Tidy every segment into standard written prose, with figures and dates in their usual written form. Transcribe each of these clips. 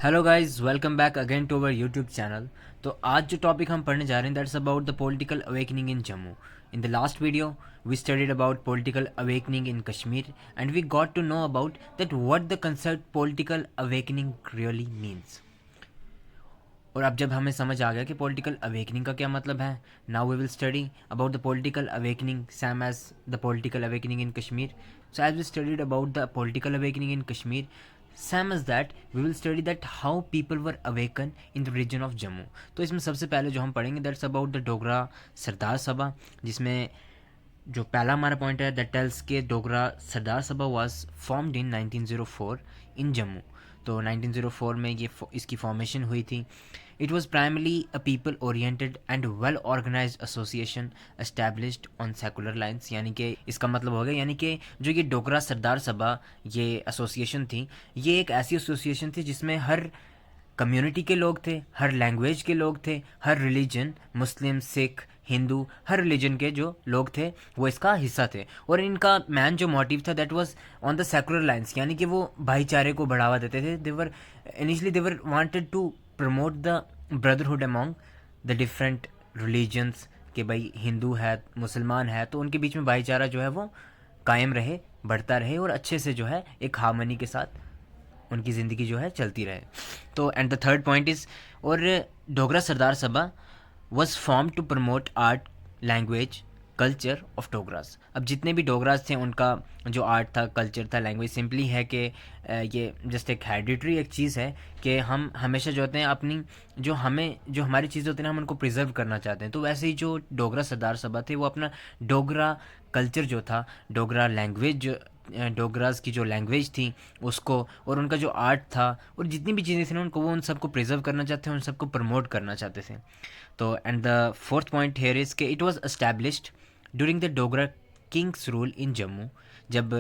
Hello guys, welcome back again to our YouTube channel. तो आज जो टॉपिक हम पढ़ने जा रहे हैं that's about the political awakening in Jammu. In the last video we studied about political awakening in Kashmir and we got to know about that what the concept political awakening really means. और अब जब हमें समझ आ गया कि पॉलिटिकल अवेकनिंग का क्या मतलब है, now we will study about the political awakening same as the political awakening in Kashmir. So as we studied about the political awakening in Kashmir, same as that we will study that how people were awaken in the region of Jammu. तो इसमें सबसे पहले जो हम पढ़ेंगे that's about the Dogra Sardar Sabha, जिसमें जो पहला हमारा पॉइंट है दैट टेल्स के Dogra Sardar Sabha was formed in 1904 in Jammu. तो 1904 में ये इसकी फॉर्मेशन हुई थी। It was primarily a people oriented and well organise association established on secular lines. यानी कि इसका मतलब हो गया, यानी कि जो ये डोगरा सरदार सभा ये एसोसिएशन थी, ये एक ऐसी एसोसिएशन थी जिसमें हर कम्युनिटी के लोग थे, हर लैंग्वेज के लोग थे, हर रिलीजन, मुस्लिम, सिख, हिंदू, हर रिलीजन के जो लोग थे वो इसका हिस्सा थे। और इनका मैन जो मोटिव था that was on the secular lines, यानी कि वो भाईचारे को बढ़ावा देते थे। They were wanted to promote the brotherhood among the different religions, कि भाई हिंदू है, मुसलमान है, तो उनके बीच में भाईचारा जो है वो कायम रहे, बढ़ता रहे और अच्छे से जो है एक हार्मनी के साथ उनकी ज़िंदगी जो है चलती रहे। तो and the third point is, और Dogra Sardar Sabha was form to promote art, language, culture of Dogras. अब जितने भी डोगरास थे उनका जो आर्ट था, कल्चर था, लैंग्वेज सिंपली है कि ये जस्ट एक हेरिडिटरी एक चीज़ है कि हम हमेशा जो होते हैं अपनी जो हमारी चीज़ें होती हैं हम उनको प्रिजर्व करना चाहते हैं। तो वैसे ही जो डोगरा सरदार सभा थे वो अपना डोगरा कल्चर जो था, डोगरा लैंग्वेज, डोगरास की जो लैंग्वेज थी उसको, और उनका जो आर्ट था और जितनी भी चीज़ें थी ना उनको, वो उन सबको प्रिजर्व करना चाहते हैं, उन सबको प्रमोट करना चाहते थे। तो and the fourth point here is के it was established during the Dogra kings rule in Jammu. जब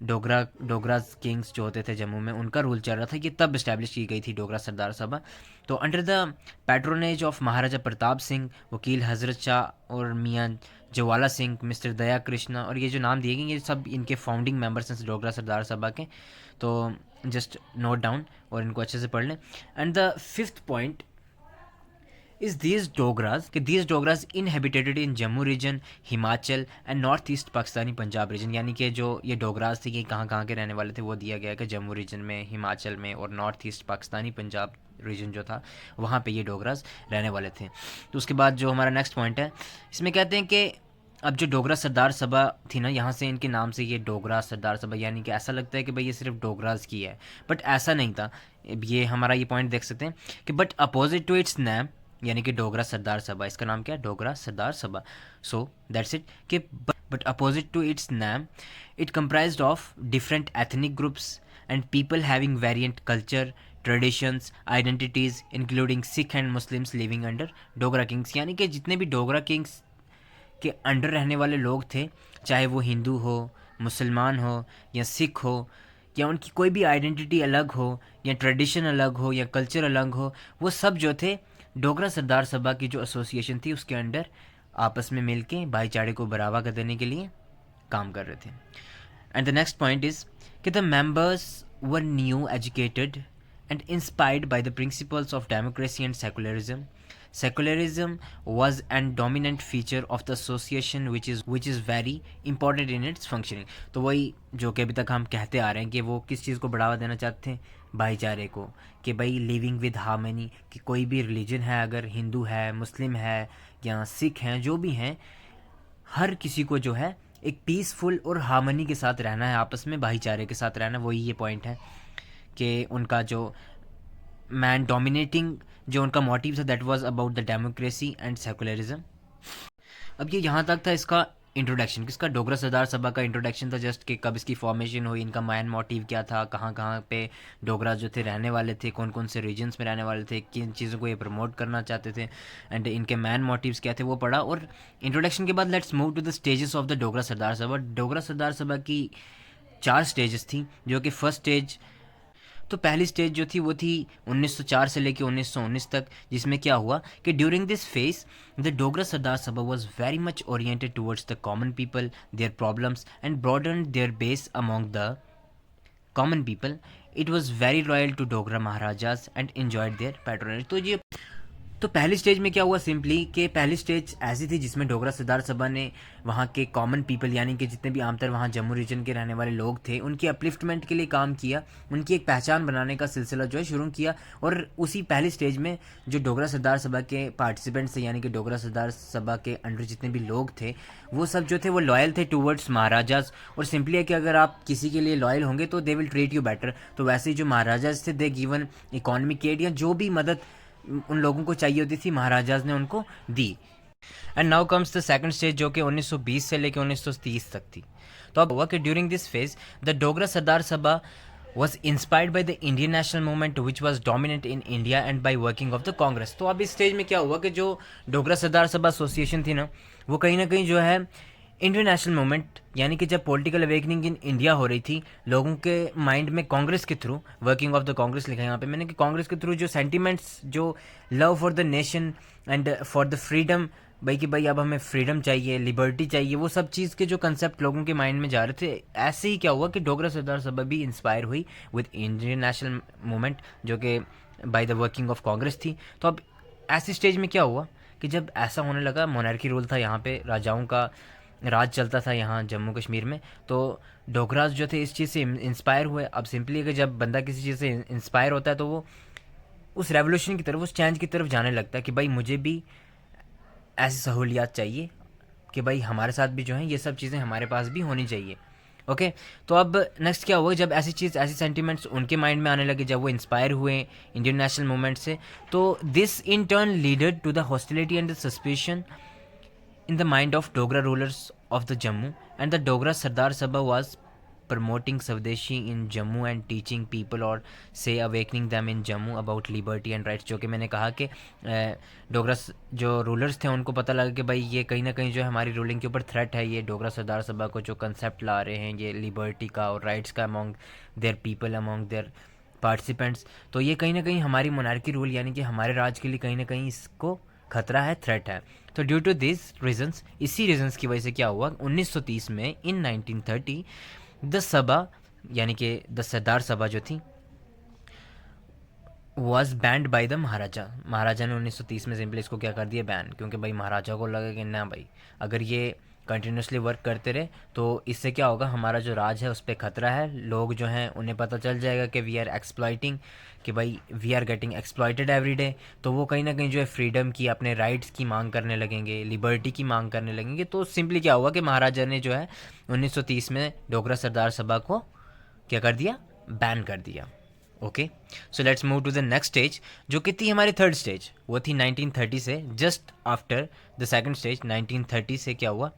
डोगरा किंग्स जो होते थे जम्मू में उनका रूल चल रहा था, कि तब इस्टेब्लिश की गई थी डोगरा सरदार सभा। तो अंडर द पैट्रोनेज ऑफ महाराजा प्रताप सिंह, वकील हजरत शाह और मियाँ जवाला सिंह, मिस्टर दया कृष्णा, और ये जो नाम दिए गए ये सब इनके फाउंडिंग मेंबर्स हैं डोगरा सरदार सभा के। तो जस्ट नोट डाउन और इनको अच्छे से पढ़ लें। And the fifth point is these Dogras inhabited in Jammu region, Himachal and north east Pakistani Punjab region. यानी कि जो ये डोगराज थे ये कहाँ कहाँ के रहने वाले थे वो दिया गया है कि जम्मू रीजन में, हिमाचल में और north east Pakistani Punjab region जो था वहाँ पे ये डोगराज रहने वाले थे। तो उसके बाद जो हमारा नेक्स्ट पॉइंट है इसमें कहते हैं कि अब जो डोगरा सरदार सभा थी ना, यहाँ से इनके नाम से ये डोगरा सरदार सभा, यानी कि ऐसा लगता है कि भाई ये सिर्फ डोगराज की है, बट ऐसा नहीं था। ये हमारा ये पॉइंट देख सकते हैं कि but opposite to its name, यानी कि डोगरा सरदार सभा, इसका नाम क्या है, Dogra Sardar Sabha. So that's it कि but opposite to its name it comprised of different ethnic groups and people having variant culture, traditions, identities including Sikh and Muslims living under Dogra kings. यानी कि जितने भी डोगरा किंग्स के अंडर रहने वाले लोग थे, चाहे वो हिंदू हो, मुसलमान हो या सिख हो, या उनकी कोई भी आइडेंटिटी अलग हो या ट्रेडिशन अलग हो या कल्चर अलग हो, वो सब जो थे डोगरा सरदार सभा की जो एसोसिएशन थी उसके अंडर आपस में मिलके भाईचारे को बढ़ावा देने के लिए काम कर रहे थे। And the next point is कि the members were new educated and inspired by the principles of democracy and secularism. Secularism was an dominant feature of the association which is very important in its functioning. तो वही जो कि अभी तक हम कहते आ रहे हैं कि वो किस चीज़ को बढ़ावा देना चाहते हैं, भाईचारे को, कि भाई लिविंग विद हार्मनी, कि कोई भी रिलीजन है, अगर हिंदू है, मुस्लिम है या सिख हैं, जो भी हैं, हर किसी को जो है एक पीसफुल और हार्मनी के साथ रहना है, आपस में भाईचारे के साथ रहना। वही ये पॉइंट है कि उनका जो मैन डोमिनेटिंग जो उनका मोटिव था that was about the democracy and secularism. अब ये यहाँ तक था इसका इंट्रोडक्शन, किसका, डोगरा सरदार सभा का इंट्रोडक्शन था जस्ट कि कब इसकी फॉर्मेशन हुई, इनका मैन मोटिव क्या था, कहाँ कहाँ पे डोगरा जो थे रहने वाले थे, कौन कौन से रीजन्स में रहने वाले थे, किन चीज़ों को ये प्रमोट करना चाहते थे, एंड इनके मैन मोटिव्स क्या थे वो पढ़ा। और इंट्रोडक्शन के बाद let's move to the stages of the Dogra Sardar Sabha. Dogra Sardar सभा की 4 स्टेजेस थी, जो कि फर्स्ट स्टेज, तो पहली स्टेज जो थी वो थी 1904 से लेकर 1919 तक, जिसमें क्या हुआ कि during this phase the Dogra Sardar Sabha was very much oriented towards the common people, their problems and broaden their base among the common people. it was very loyal to Dogra Maharajas and enjoyed their patronage. तो पहली stage में क्या हुआ simply कि पहली stage ऐसी थी जिसमें डोगरा सरदार सभा ने वहाँ के कॉमन पीपल यानी कि जितने भी आमतर वहाँ जम्मू रीजन के रहने वाले लोग थे उनकी अपलिफ्टमेंट के लिए काम किया, उनकी एक पहचान बनाने का सिलसिला जो है शुरू किया। और उसी पहली स्टेज में जो डोगरा सरदार सभा के पार्टिसिपेंट्स थे यानी कि डोगरा सरदार सभा के अंडर जितने भी लोग थे वो सब जो थे वो लॉयल थे टूवर्ड्स महाराजाज। और सिंपली है कि अगर आप किसी के लिए लॉयल होंगे तो they will treat you better. तो वैसे ही जो महाराजाज थे दे गिवन इकोनॉमिक एड या जो भी मदद उन लोगों को चाहिए होती थी महाराजाज ने उनको दी। And now comes the second stage जो कि 1920 से लेकर 1930 तक थी। तो अब हुआ कि during this phase the Dogra Sardar Sabha was inspired by the Indian national movement which was dominant in India and by working of the Congress। तो अब इस स्टेज में क्या हुआ कि जो डोगरा सरदार सभा एसोसिएशन थी ना वो कहीं ना कहीं जो है इंडियन नेशनल मूवमेंट यानी कि जब पॉलिटिकल अवेकनिंग इन इंडिया हो रही थी लोगों के माइंड में कांग्रेस के through, working of the Congress लिखा है यहाँ पे मैंने कि कांग्रेस के थ्रू जो सेंटिमेंट्स जो love for the nation and for the freedom, भाई कि भाई अब हमें फ्रीडम चाहिए, लिबर्टी चाहिए, वो सब चीज़ के जो कंसेप्ट लोगों के माइंड में जा रहे थे। ऐसे ही क्या हुआ कि डोगरा सरदार सभा भी इंस्पायर हुई विद इंडियन नेशनल मूवमेंट जो कि by the working of Congress थी। तो अब ऐसी स्टेज में क्या हुआ कि जब ऐसा होने लगा, मोनार्की रूल था यहाँ पे, राजाओं का राज चलता था यहाँ जम्मू कश्मीर में, तो डोगराज जो थे इस चीज़ से इंस्पायर हुए। अब सिंपली कि जब बंदा किसी चीज़ से इंस्पायर होता है तो वो उस रेवोल्यूशन की तरफ, उस चेंज की तरफ जाने लगता है कि भाई मुझे भी ऐसी सहूलियात चाहिए कि भाई हमारे साथ भी जो है ये सब चीज़ें हमारे पास भी होनी चाहिए। ओके तो अब नेक्स्ट क्या हुआ, जब ऐसी चीज़, ऐसी सेंटिमेंट्स उनके माइंड में आने लगे, जब वो इंस्पायर हुए इंडियन नेशनल मूवमेंट से, तो this in turn leaded to the hostility and the suspicion in the mind of Dogra rulers of the Jammu, and the Dogra Sardar Sabha was promoting Swadeshi in Jammu and teaching people or say awakening them in Jammu about liberty and rights। जो कि मैंने कहा कि डोगरा जो rulers थे उनको पता लगा कि भाई ये कहीं ना कहीं जो है हमारी रूलिंग के ऊपर थ्रेट है, ये डोगरा सरदार सभा को जो कंसेप्ट ला रहे हैं ये लिबर्टी का और राइट्स का among their people, among their participants, तो ये कहीं ना कहीं हमारी मोनार्की रूल यानी कि हमारे राज के लिए कहीं ना कहीं इसको खतरा है, थ्रेट है। तो ड्यू टू दिस रीजंस, इसी रीजंस की वजह से क्या हुआ 1930 में, इन 1930 द सभा यानी कि द सरदार सभा जो थी वॉज बैंड बाय द महाराजा। महाराजा ने 1930 में सिंपली इसको क्या कर दिया, बैन, क्योंकि भाई महाराजा को लगा कि ना भाई अगर ये कंटिन्यूसली वर्क करते रहे तो इससे क्या होगा, हमारा जो राज है उस पर खतरा है, लोग जो हैं उन्हें पता चल जाएगा कि वी आर एक्सप्लॉइटिंग, कि भाई we are getting exploited every day. तो वो कहीं ना कहीं जो है फ्रीडम की, अपने राइट्स की मांग करने लगेंगे, लिबर्टी की मांग करने लगेंगे। तो सिंपली क्या हुआ कि महाराजा ने जो है 1930 में डोगरा सरदार सभा को क्या कर दिया, बैन कर दिया। Okay so let's move to the next stage जो कि थी हमारी थर्ड स्टेज, वो थी 1930 से just after the second stage. 1930 से क्या हुआ,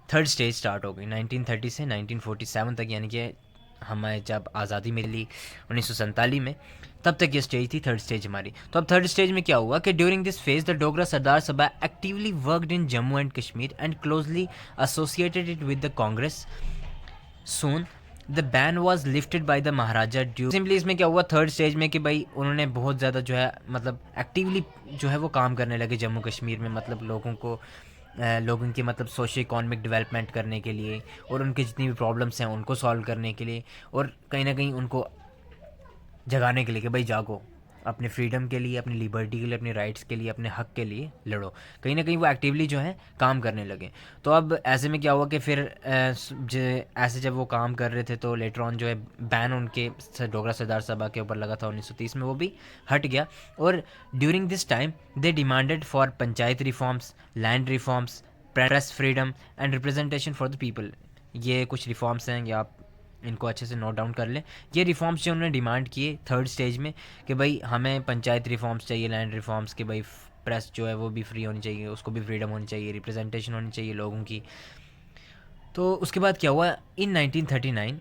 थर्ड स्टेज स्टार्ट हो गई 1930 से 1947 तक, यानी कि हमें जब आज़ादी मिली 1947 में, तब तक ये स्टेज थी थर्ड स्टेज हमारी। तो अब थर्ड स्टेज में क्या हुआ कि during this phase the Dogra Sardar Sabha actively worked in Jammu and Kashmir and closely associated it with the Congress. Soon the ban was lifted by the maharaja due. Simply इसमें क्या हुआ थर्ड स्टेज में कि भाई उन्होंने बहुत ज़्यादा जो है मतलब एक्टिवली जो है वो काम करने लगे जम्मू कश्मीर में, मतलब लोगों की मतलब सोशो इकोनॉमिक डेवलपमेंट करने के लिए और उनकी जितनी भी प्रॉब्लम्स हैं उनको सॉल्व करने के लिए, और कहीं ना कहीं उनको जगाने के लिए कि भाई जागो, अपने फ्रीडम के लिए, अपनी लिबर्टी के लिए, अपने राइट्स के लिए, अपने हक के लिए लड़ो। कहीं ना कहीं वो एक्टिवली जो है काम करने लगे। तो अब ऐसे में क्या हुआ कि फिर ऐसे जब वो काम कर रहे थे तो लेटर ऑन जो है बैन उनके डोगरा सरदार सभा के ऊपर लगा था 1930 में, वो भी हट गया। और during this time they demanded for panchayat reforms, land reforms, press freedom and representation for the people. ये कुछ रिफॉर्म्स हैं, या आप इनको अच्छे से नोट डाउन कर लें। ये रिफॉर्म्स जो उन्होंने डिमांड किए थर्ड स्टेज में कि भाई हमें पंचायत रिफॉर्म्स चाहिए, लैंड रिफॉर्म्स, कि भाई प्रेस जो है वो भी फ्री होनी चाहिए, उसको भी फ्रीडम होनी चाहिए, रिप्रेजेंटेशन होनी चाहिए लोगों की। तो उसके बाद क्या हुआ, इन 1939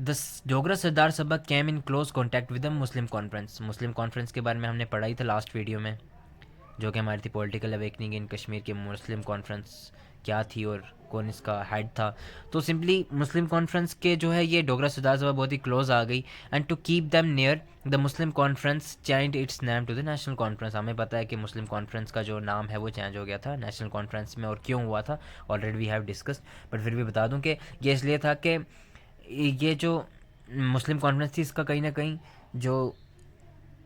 the Dogra Sardar Sabha came in close contact with the Muslim Conference. Muslim Conference के बारे में हमने पढ़ा ही था लास्ट वीडियो में, जो कि हमारी थी पॉलिटिकल अवेकनिंग इन कश्मीर की मुस्लिम कॉन्फ्रेंस क्या थी और कौन इसका हेड था। तो सिंपली मुस्लिम कॉन्फ्रेंस के जो है ये डोगरा सरदार सभा बहुत ही क्लोज आ गई। And to keep them near the Muslim conference change its name to the national conference. हमें पता है कि मुस्लिम कॉन्फ्रेंस का जो नाम है वो चेंज हो गया था नेशनल कॉन्फ्रेंस में, और क्यों हुआ था already we have discussed, but फिर भी बता दूं कि ये इसलिए था कि ये जो मुस्लिम कॉन्फ्रेंस थी, इसका कहीं ना कहीं जो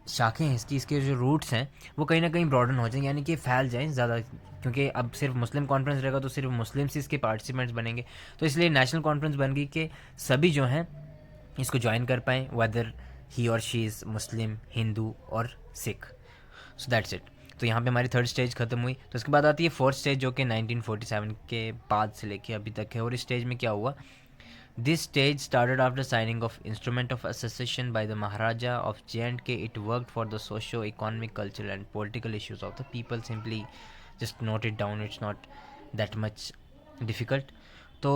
शाखें हैं इसकी, इसके जो रूट्स हैं वो कहीं ना कहीं ब्रॉडन हो जाएं, यानी कि फैल जाएं ज़्यादा, क्योंकि अब सिर्फ मुस्लिम कॉन्फ्रेंस रहेगा तो सिर्फ मुस्लिम्स ही इसके पार्टिसिपेंट्स बनेंगे। तो इसलिए नेशनल कॉन्फ्रेंस बन गई कि सभी जो हैं इसको ज्वाइन कर पाएँ, वेदर ही और शी इज़ मुस्लिम, हिंदू और सिख। सो दैट्स इट। तो यहाँ पे हमारी थर्ड स्टेज खत्म हुई। तो इसके बाद आती है फोर्थ स्टेज, जो कि 1947 के बाद से लेके अभी तक है। और इस स्टेज में क्या हुआ, this stage started after signing of Instrument of Association by the Maharaja of J&K. It worked for the socio-economic, cultural and political issues of the people. Simply just note it down, it's not that much difficult. तो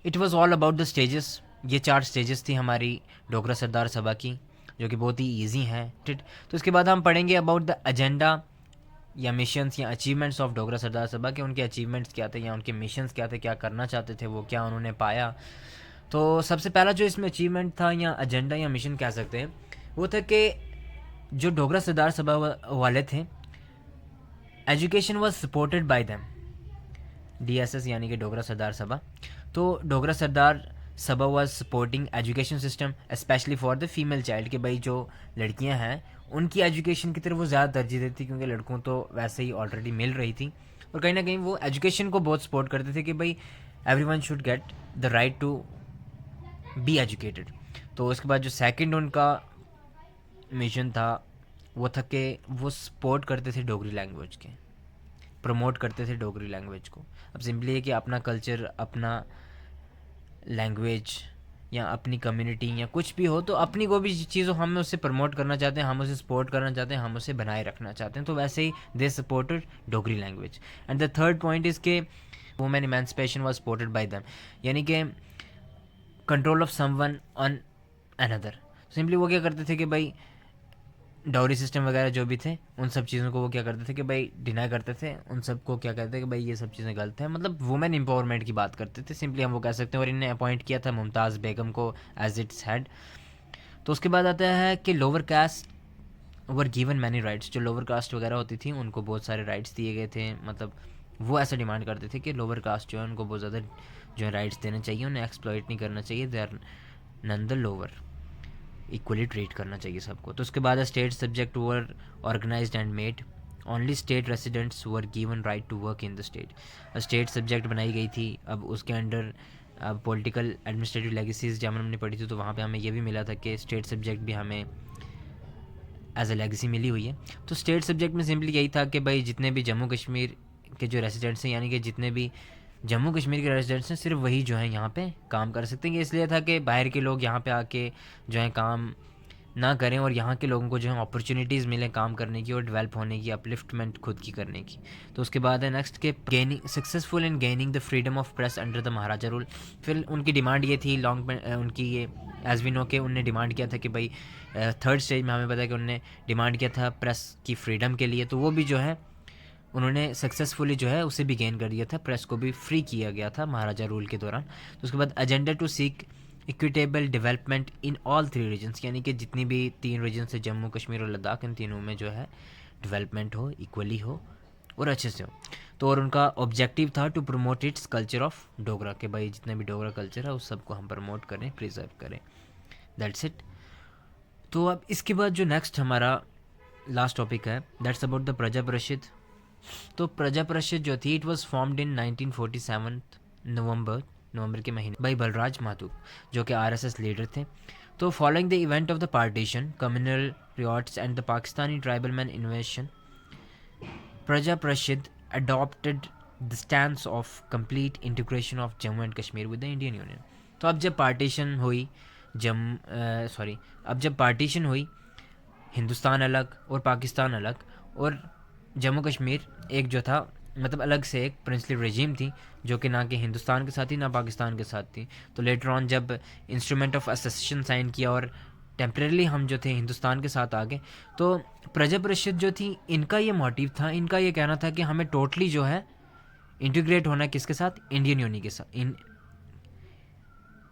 it was all about the stages. ये 4 stages थी हमारी डोगरा सरदार सभा की, जो कि बहुत ही easy हैं, ठीक। तो इसके बाद हम पढ़ेंगे अबाउट द एजेंडा या मिशंस या अचीवमेंट्स ऑफ डोगरा सरदार सभा के, उनके अचीवमेंट्स क्या थे या उनके मिशंस क्या थे, क्या करना चाहते थे वो, क्या उन्होंने पाया। तो सबसे पहला जो इसमें अचीवमेंट था या एजेंडा या मिशन कह सकते हैं, वो था कि जो डोगरा सरदार सभा वाले थे, education was supported by them, DSS यानी कि डोगरा सरदार सभा। तो Dogra Sardar Sabha was supporting education system specially for the female child, कि भाई जो लड़कियां हैं उनकी एजुकेशन की तरफ वो ज़्यादा तरजीह देती, क्योंकि लड़कों तो वैसे ही ऑलरेडी मिल रही थी। और कहीं ना कहीं वो एजुकेशन को बहुत सपोर्ट करते थे कि भाई everyone should get the right to be educated. तो उसके बाद जो सेकंड उनका मिशन था वो था कि वो सपोर्ट करते थे डोगरी लैंग्वेज के, प्रमोट करते थे डोगरी लैंग्वेज को। अब सिंपली है कि अपना कल्चर, अपना लैंग्वेज या अपनी कम्युनिटी या कुछ भी हो, तो अपनी को भी चीज़ों हम उसे प्रमोट करना चाहते हैं, हम उसे सपोर्ट करना चाहते हैं, हम उसे बनाए रखना चाहते हैं। तो वैसे ही they supported Dogri language. And the third point is के women emancipation was supported by them, यानी कि control of someone on another. Simply वो क्या करते थे कि भाई डाउरी सिस्टम वगैरह जो भी थे उन सब चीज़ों को वो क्या करते थे कि भाई डिनाई करते थे, उन सब को क्या कहते थे कि भाई ये सब चीज़ें गलत है, मतलब वुमेन एम्पावरमेंट की बात करते थे, सिंपली हम वो कह सकते हैं। और इन्हें अपॉइंट किया था मुमताज़ बेगम को एज इट्स हेड। तो उसके बाद आता है कि lower caste were given many rights, जो लोअर कास्ट वगैरह होती थी उनको बहुत सारे राइट्स दिए गए थे, मतलब वो ऐसा डिमांड करते थे कि लोअर कास्ट जो है उनको बहुत ज़्यादा जो है राइट्स देने चाहिए, उन्हें एक्सप्लॉइट नहीं करना चाहिए, they are none the lower, equally treat करना चाहिए सबको। तो उसके बाद state subject were organised and made, only state residents were given right to work in the state. State subject बनाई गई थी। अब उसके अंडर अब पॉलिटिकल एडमिनिस्ट्रेटिव लेगेसीज जब हमने पढ़ी थी तो वहाँ पे हमें ये भी मिला था कि स्टेट सब्जेक्ट भी हमें एज ए लेगेसी मिली हुई है। तो स्टेट सब्जेक्ट में सिंपली यही था कि भाई जितने भी जम्मू कश्मीर के जो रेसिडेंट्स हैं, यानी कि जितने भी जम्मू कश्मीर के रेसिडेंट्स हैं, सिर्फ वही जो है यहाँ पे काम कर सकते हैं। ये इसलिए था कि बाहर के लोग यहाँ पे आके जो है काम ना करें और यहाँ के लोगों को जो है अपॉर्चुनिटीज़ मिलें काम करने की और डेवलप होने की, अपलिफ्टमेंट खुद की करने की। तो उसके बाद है नेक्स्ट के gaining successful in gaining the freedom of press under the Maharaja rule. फिर उनकी डिमांड ये थी लॉन्ग उनकी ये एज वी नो के उनने डिमांड किया था कि भाई थर्ड स्टेज में हमें पता है कि उन्होंने डिमांड किया था प्रेस की फ्रीडम के लिए, तो वो भी जो है उन्होंने सक्सेसफुली जो है उसे भी गेन कर दिया था, प्रेस को भी फ्री किया गया था महाराजा रूल के दौरान। तो उसके बाद agenda to seek equitable development in all 3 regions, यानी कि जितनी भी 3 रीजन्स है जम्मू कश्मीर और लद्दाख, इन तीनों में जो है डेवलपमेंट हो, इक्वली हो और अच्छे से हो। तो और उनका ऑब्जेक्टिव था to promote its culture of Dogra, के भाई जितने भी डोगरा कल्चर है उस सबको हम प्रमोट करें, प्रिजर्व करें, दैट्स इट। तो अब इसके बाद जो नेक्स्ट हमारा लास्ट टॉपिक है दैट्स अबाउट द प्रजा परिषद। तो प्रजा परिषद जो थी इट वाज फॉर्म्ड इन 1947 नवंबर के महीने बाई बलराज माथुर, जो कि आरएसएस लीडर थे। तो following the event of the partition, communal riots and the Pakistani tribal man invasion, Praja Parishad adopted the stance of complete integration of Jammu and Kashmir with the Indian union. तो अब जब partition हुई अब जब पार्टीशन हुई, हिंदुस्तान अलग और पाकिस्तान अलग, और जम्मू कश्मीर एक जो था मतलब अलग से एक प्रिंसली रेजीम थी जो कि ना कि हिंदुस्तान के साथ थी ना पाकिस्तान के साथ थी। तो लेटर ऑन जब इंस्ट्रूमेंट ऑफ एसोसिएशन साइन किया और टेम्परेली हम जो थे हिंदुस्तान के साथ आ गए, तो प्रजा परिषद जो थी इनका ये मोटिव था, इनका ये कहना था कि हमें टोटली जो है इंटीग्रेट होना है किसके साथ, इंडियन यूनियन के साथ।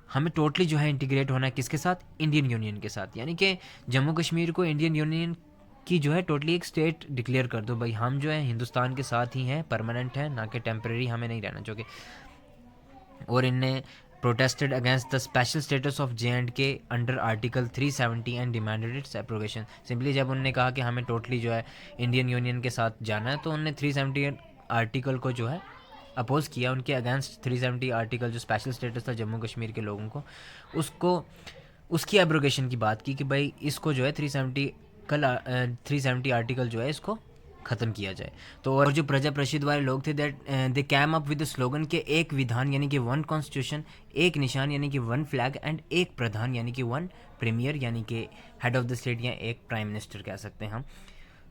हमें टोटली जो है इंटीग्रेट होना है किसके साथ, इंडियन यूनियन के साथ, यानी कि जम्मू कश्मीर को इंडियन यूनियन की जो है टोटली एक स्टेट डिक्लेयर कर दो, भाई हम जो है हिंदुस्तान के साथ ही हैं, परमानेंट है, ना कि टेम्परेरी हमें नहीं रहना चाहिए। और इनने protested against the special status of J&K under Article 370 and demanded its abrogation. Simply जब उन्होंने कहा कि हमें टोटली जो है इंडियन यूनियन के साथ जाना है, तो उन्होंने 370 आर्टिकल को जो है अपोज किया, उनके अगेंस्ट 370 आर्टिकल जो स्पेशल स्टेटस था जम्मू कश्मीर के लोगों को, उसकी एब्रोगेशन की बात की कि भाई इसको जो है 370 आर्टिकल जो है इसको ख़त्म किया जाए। तो और जो प्रजा परिषद वाले लोग थे that they cam up with the slogan के एक विधान यानी कि वन कॉन्स्टिट्यूशन, एक निशान यानी कि वन फ्लैग एंड एक प्रधान यानी कि वन प्रीमियर यानी कि हेड ऑफ द स्टेट या एक प्राइम मिनिस्टर कह सकते हैं हम।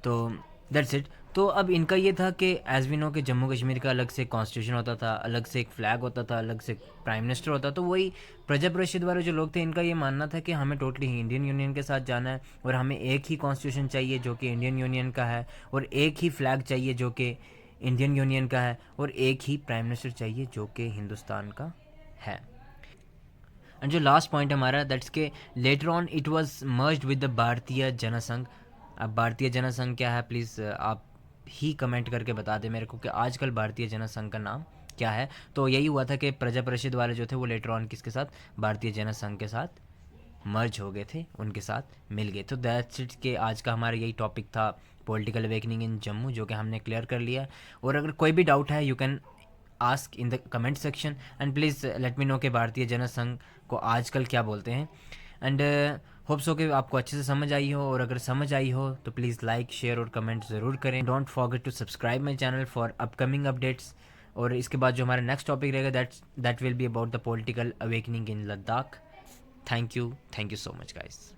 तो दैट्स इट। तो अब इनका ये था कि एज वी नो कि जम्मू कश्मीर का अलग से कॉन्स्टिट्यूशन होता था, अलग से एक फ्लैग होता था, अलग से प्राइम मिनिस्टर होता, तो वही प्रजा परिषद वाले जो लोग थे इनका ये मानना था कि हमें टोटली इंडियन यूनियन के साथ जाना है और हमें एक ही कॉन्स्टिट्यूशन चाहिए जो कि इंडियन यूनियन का है, और एक ही फ्लैग चाहिए जो कि इंडियन यूनियन का है, और एक ही प्राइम मिनिस्टर चाहिए जो कि हिंदुस्तान का है। एंड जो लास्ट पॉइंट हमारा दैट्स के later on it was merged with the भारतीय जनसंघ। अब भारतीय जनसंघ क्या है, प्लीज़ आप ही कमेंट करके बता दें मेरे को कि आजकल भारतीय जनसंघ का नाम क्या है। तो यही हुआ था कि प्रजा परिषद वाले जो थे वो लेटर ऑन किसके साथ, भारतीय जनसंघ के साथ मर्ज हो गए थे, उनके साथ मिल गए। तो दैट्स इट के आज का हमारा यही टॉपिक था, पॉलिटिकल अवेकनिंग इन जम्मू, जो कि हमने क्लियर कर लिया। और अगर कोई भी डाउट है you can ask in the comment section and please let me know कि भारतीय जनसंघ को आजकल क्या बोलते हैं। एंड होप सो कि आपको अच्छे से समझ आई हो, और अगर समझ आई हो तो प्लीज़ लाइक शेयर और कमेंट ज़रूर करें। Don't forget to subscribe my channel for upcoming updates. और इसके बाद जो हमारा नेक्स्ट टॉपिक रहेगा that will be about the political awakening in Ladakh. Thank you so much guys.